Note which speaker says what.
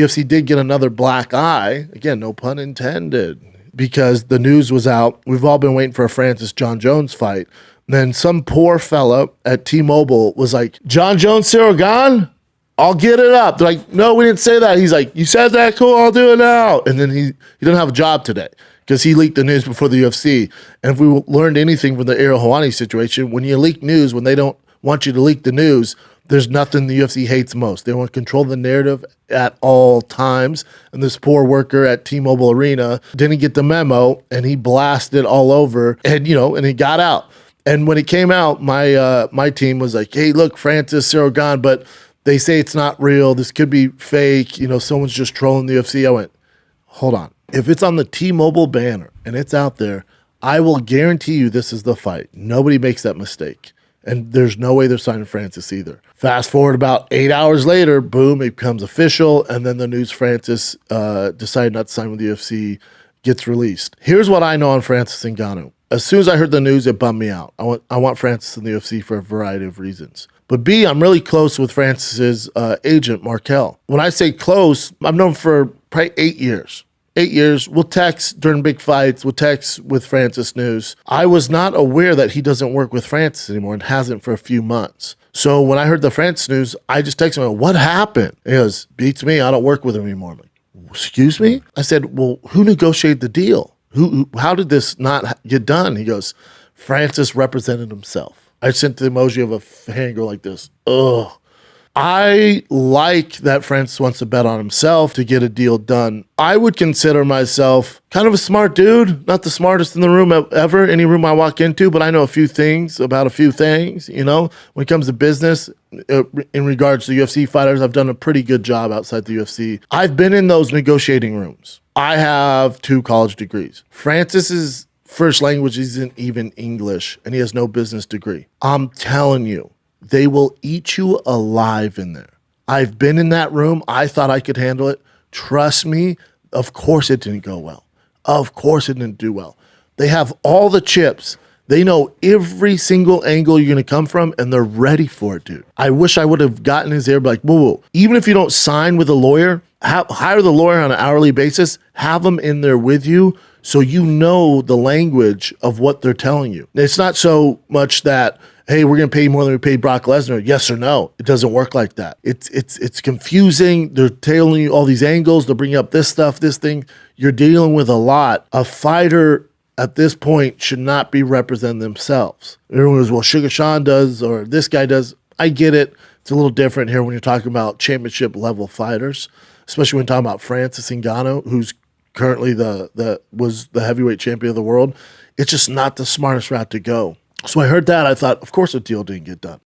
Speaker 1: UFC did get another black eye. Again, no pun intended. Because the news was out. We've all been waiting for a Francis John Jones fight. And then some poor fella at T-Mobile was like, John Jones, Cyril Gane? I'll get it up. They're like, no, we didn't say that. He's like, you said that? Cool, I'll do it now. And then he didn't have a job today because he leaked the news before the UFC. And if we learned anything from the Ariel Helwani situation, when you leak news, when they don't want you to leak the news, there's nothing the UFC hates most. They want to control the narrative at all times. And this poor worker at T-Mobile Arena didn't get the memo, and he blasted all over, and and he got out. And when it came out, my team was like, hey, look, Francis, Cyril Gane, but they say it's not real. This could be fake. Someone's just trolling the UFC. I went, hold on. If it's on the T-Mobile banner and it's out there, I will guarantee you this is the fight. Nobody makes that mistake. And there's no way they're signing Francis either. Fast forward about 8 hours later, boom, it becomes official. And then the news Francis decided not to sign with the UFC gets released. Here's what I know on Francis Ngannou. As soon as I heard the news, it bummed me out. I want Francis in the UFC for a variety of reasons. But B, I'm really close with Francis's agent, Markel. When I say close, I've known him for probably 8 years. 8 years. We'll text during big fights. We'll text with Francis news. I was not aware that he doesn't work with Francis anymore and hasn't for a few months. So when I heard the Francis news, I just texted him, what happened? He goes, beats me. I don't work with him anymore. I'm like, excuse me? I said, well, who negotiated the deal? How did this not get done? He goes, Francis represented himself. I sent the emoji of a hand go like this. Ugh. I like that Francis wants to bet on himself to get a deal done. I would consider myself kind of a smart dude, not the smartest in the room ever, any room I walk into, but I know a few things about a few things, when it comes to business, in regards to UFC fighters, I've done a pretty good job outside the UFC. I've been in those negotiating rooms. I have 2 college degrees. Francis's first language isn't even English, and he has no business degree. I'm telling you, they will eat you alive in there. I've been in that room. I thought I could handle it. Trust me, of course it didn't go well. Of course it didn't do well. They have all the chips. They know every single angle you're going to come from, and they're ready for it, dude. I wish I would have gotten his ear, like, whoa. Even if you don't sign with a lawyer, hire the lawyer on an hourly basis, have them in there with you so you know the language of what they're telling you. It's not so much that, hey, we're going to pay you more than we paid Brock Lesnar. Yes or no. It doesn't work like that. It's confusing. They're telling you all these angles. They're bringing up this stuff, this thing. You're dealing with a lot. A fighter at this point should not be representing themselves. Everyone goes, well, Sugar Sean does or this guy does. I get it. It's a little different here when you're talking about championship level fighters, especially when you're talking about Francis Ngannou, who's currently was the heavyweight champion of the world. It's just not the smartest route to go. So I heard that. I thought, of course, a deal didn't get done.